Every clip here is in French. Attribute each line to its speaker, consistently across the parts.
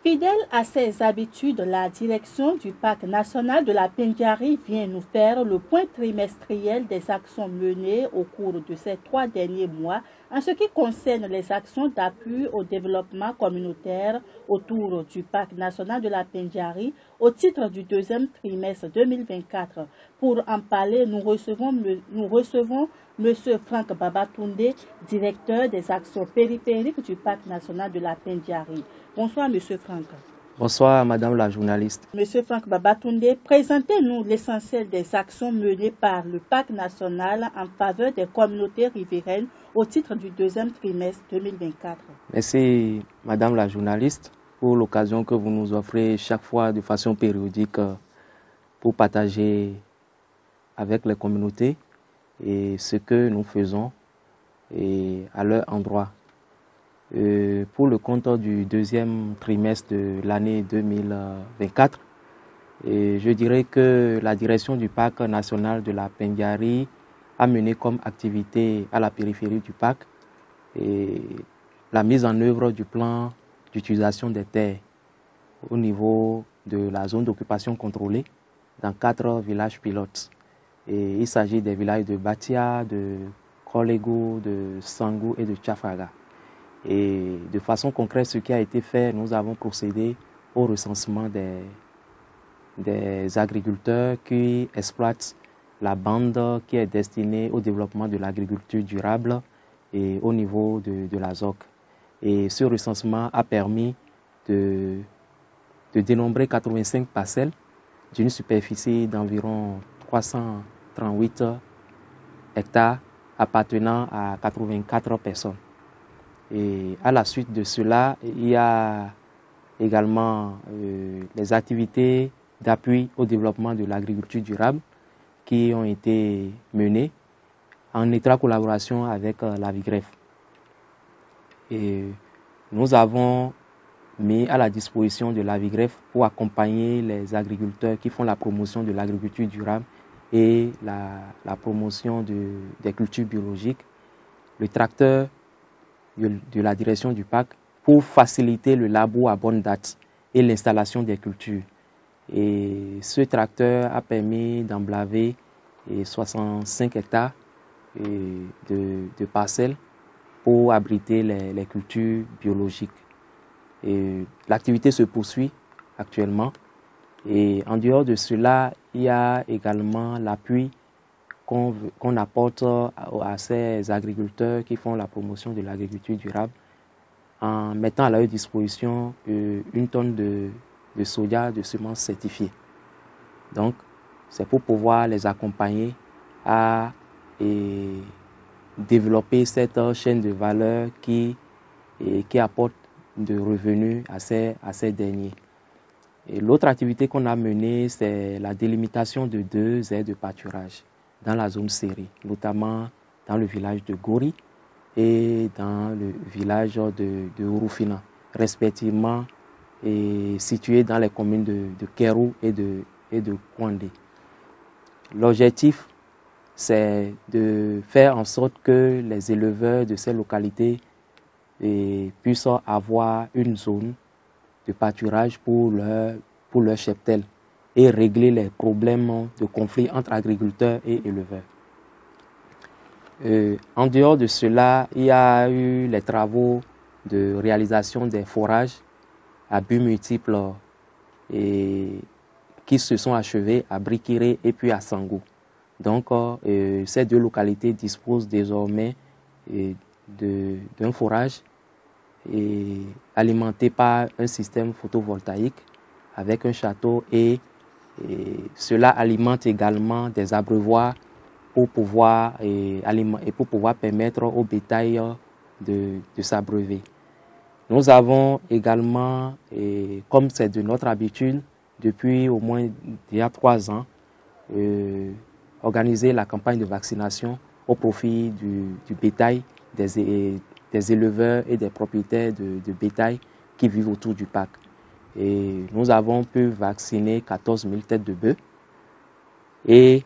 Speaker 1: Fidèle à ses habitudes, la direction du Parc national de la Pendjari vient nous faire le point trimestriel des actions menées au cours de ces 3 derniers mois en ce qui concerne les actions d'appui au développement communautaire autour du Parc national de la Pendjari au titre du 2e trimestre 2024. Pour en parler, nous recevons M. Franck Babatunde, directeur des actions périphériques du Parc national de la Pendjari. Bonsoir, M. Franck.
Speaker 2: Bonsoir, Madame la journaliste.
Speaker 1: Monsieur Franck Babatunde, présentez-nous l'essentiel des actions menées par le Parc national en faveur des communautés riveraines au titre du 2e trimestre 2024.
Speaker 2: Merci, Madame la journaliste, pour l'occasion que vous nous offrez chaque fois de façon périodique pour partager avec les communautés et ce que nous faisons et à leur endroit. Pour le compte du 2e trimestre de l'année 2024, je dirais que la direction du Parc national de la Pendjari a mené comme activité à la périphérie du parc la mise en œuvre du plan d'utilisation des terres au niveau de la zone d'occupation contrôlée dans 4 villages pilotes. Il s'agit des villages de Batia, de Kolego, de Sangou et de Tchafaga. Et de façon concrète, ce qui a été fait, nous avons procédé au recensement des agriculteurs qui exploitent la bande qui est destinée au développement de l'agriculture durable et au niveau de la ZOC. Et ce recensement a permis de dénombrer 85 parcelles d'une superficie d'environ 338 hectares appartenant à 84 personnes. Et à la suite de cela, il y a également les activités d'appui au développement de l'agriculture durable qui ont été menées en étroite collaboration avec la VIGREF. Et nous avons mis à la disposition de la VIGREF pour accompagner les agriculteurs qui font la promotion de l'agriculture durable et la promotion des cultures biologiques, le tracteur de la direction du parc pour faciliter le labour à bonne date et l'installation des cultures. Et ce tracteur a permis d'emblaver 65 hectares de parcelles pour abriter les cultures biologiques. L'activité se poursuit actuellement. Et en dehors de cela, il y a également l'appui qu'on apporte à ces agriculteurs qui font la promotion de l'agriculture durable en mettant à leur disposition 1 tonne de soja de semences certifiées. Donc, c'est pour pouvoir les accompagner à développer cette chaîne de valeur qui apporte de revenus à ces derniers. L'autre activité qu'on a menée, c'est la délimitation de 2 aires de pâturage dans la zone serrée, notamment dans le village de Gori et dans le village de Urufina, respectivement situés dans les communes de Kérou et de Kouandé. L'objectif, c'est de faire en sorte que les éleveurs de ces localités puissent avoir une zone de pâturage pour leur cheptel et régler les problèmes de conflit entre agriculteurs et éleveurs. En dehors de cela, il y a eu les travaux de réalisation des forages à buts multiples qui se sont achevés à Brikiré et puis à Sangou. Donc, ces 2 localités disposent désormais d'un forage alimenté par un système photovoltaïque avec un château et cela alimente également des abreuvoirs pour pouvoir permettre au bétail de s'abreuver. Nous avons également, comme c'est de notre habitude, depuis au moins il y a 3 ans, organisé la campagne de vaccination au profit du bétail, des éleveurs et des propriétaires de bétail qui vivent autour du parc. Et nous avons pu vacciner 14 000 têtes de bœufs et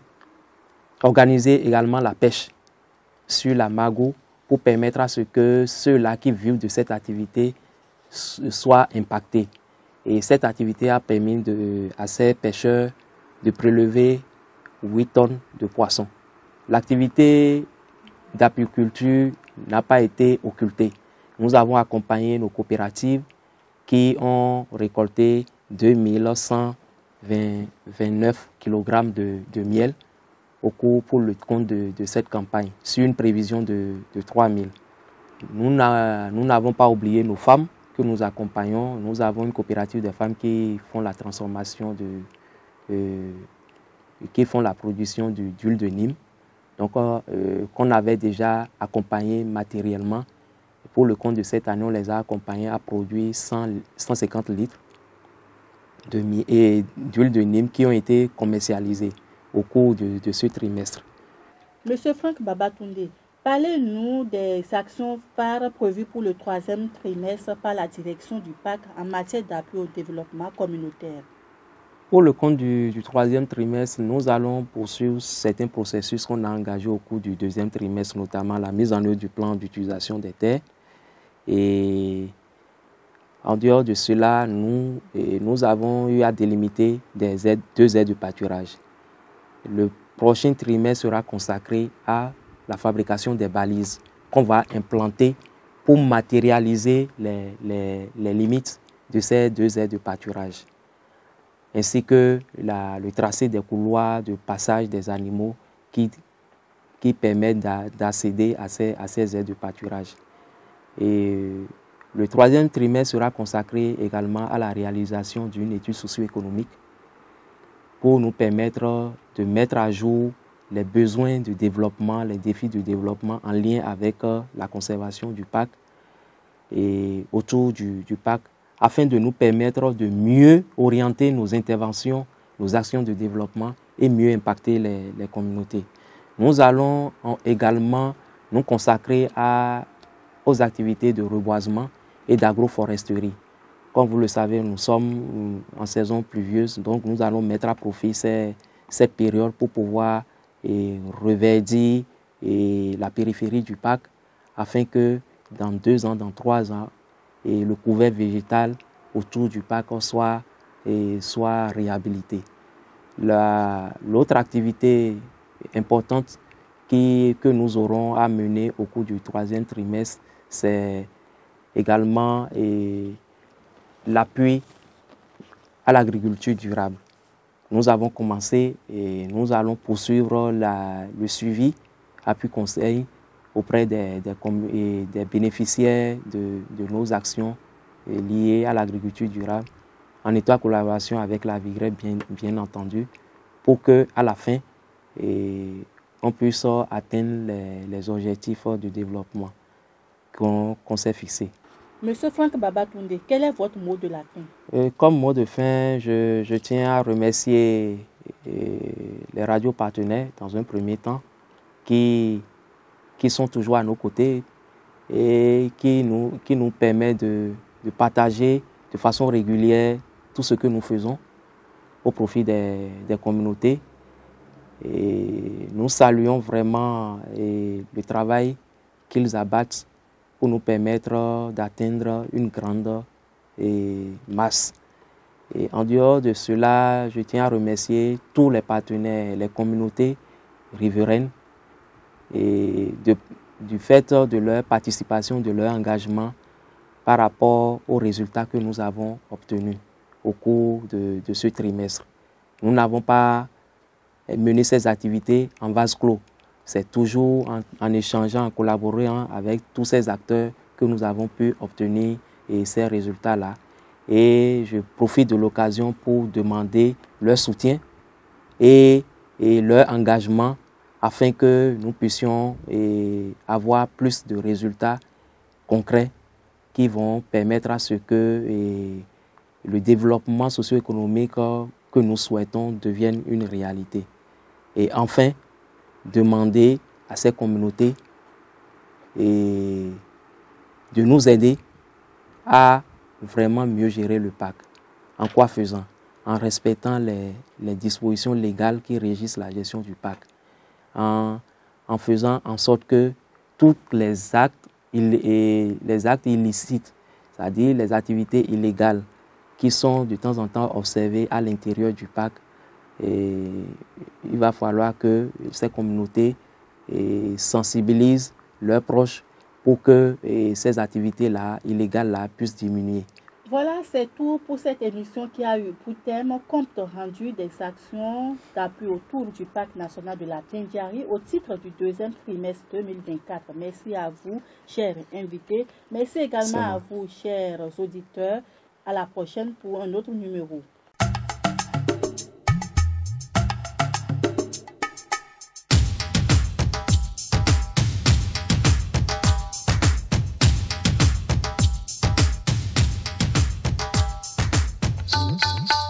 Speaker 2: organiser également la pêche sur la Magou pour permettre à ce que ceux-là qui vivent de cette activité soient impactés. Et cette activité a permis à ces pêcheurs de prélever 8 tonnes de poissons. L'activité d'apiculture n'a pas été occultée. Nous avons accompagné nos coopératives qui ont récolté 2129 kg de miel pour le compte de cette campagne, sur une prévision de 3000. Nous n'avons pas oublié nos femmes que nous accompagnons. Nous avons une coopérative de femmes qui font la transformation, qui font la production d'huile de Nîmes. Donc, qu'on avait déjà accompagné matériellement. Pour le compte de cette année, on les a accompagnés à produire 150 litres d'huile de Nîmes qui ont été commercialisés au cours de ce trimestre.
Speaker 1: Monsieur Franck Babatunde, parlez-nous des actions phares prévues pour le 3e trimestre par la direction du PAC en matière d'appui au développement communautaire.
Speaker 2: Pour le compte du 3e trimestre, nous allons poursuivre certains processus qu'on a engagés au cours du 2e trimestre, notamment la mise en œuvre du plan d'utilisation des terres. Et en dehors de cela, nous avons eu à délimiter deux aides de pâturage. Le prochain trimestre sera consacré à la fabrication des balises qu'on va implanter pour matérialiser les limites de ces 2 aides de pâturage, ainsi que le tracé des couloirs de passage des animaux qui permettent d'accéder à ces aides de pâturage. Et le 3e trimestre sera consacré également à la réalisation d'une étude socio-économique pour nous permettre de mettre à jour les besoins de développement, les défis de développement en lien avec la conservation du parc et autour du parc, afin de nous permettre de mieux orienter nos interventions, nos actions de développement et mieux impacter les communautés. Nous allons également nous consacrer aux activités de reboisement et d'agroforesterie. Comme vous le savez, nous sommes en saison pluvieuse, donc nous allons mettre à profit cette période pour pouvoir reverdir la périphérie du parc, afin que dans 2 ans, dans 3 ans, le couvert végétal autour du parc soit réhabilité. L'autre activité importante que nous aurons à mener au cours du 3e trimestre, c'est également l'appui à l'agriculture durable. Nous avons commencé et nous allons poursuivre le suivi, appui conseil auprès des bénéficiaires de nos actions liées à l'agriculture durable, en étroite collaboration avec la VIGRE, bien entendu, pour qu'à la fin, on puisse atteindre les objectifs de développement qu'on s'est fixés.
Speaker 1: Monsieur Franck Babatunde, quel est votre mot de la fin?
Speaker 2: Comme mot de fin, je tiens à remercier les radios partenaires dans un premier temps qui sont toujours à nos côtés et qui nous permettent de partager de façon régulière tout ce que nous faisons au profit des communautés. Et nous saluons vraiment le travail qu'ils abattent pour nous permettre d'atteindre une grande masse. Et en dehors de cela, je tiens à remercier tous les partenaires, les communautés riveraines, du fait de leur participation, de leur engagement par rapport aux résultats que nous avons obtenus au cours de ce trimestre. Nous n'avons pas mené ces activités en vase clos. C'est toujours en échangeant, en collaborant avec tous ces acteurs que nous avons pu obtenir ces résultats-là. Et je profite de l'occasion pour demander leur soutien et leur engagement afin que nous puissions avoir plus de résultats concrets qui vont permettre à ce que le développement socio-économique que nous souhaitons devienne une réalité. Et enfin, demander à ces communautés de nous aider à vraiment mieux gérer le parc. En quoi faisant? En respectant les dispositions légales qui régissent la gestion du parc. En faisant en sorte que tous les actes illicites, c'est-à-dire les activités illégales qui sont de temps en temps observés à l'intérieur du parc. Et il va falloir que ces communautés sensibilisent leurs proches pour que ces activités-là, illégales-là, puissent diminuer.
Speaker 1: Voilà, c'est tout pour cette émission qui a eu pour thème compte rendu des actions d'appui autour du parc national de la Pindiari au titre du deuxième trimestre 2024. Merci à vous, chers invités. Merci également à vous, chers auditeurs. À la prochaine pour un autre numéro.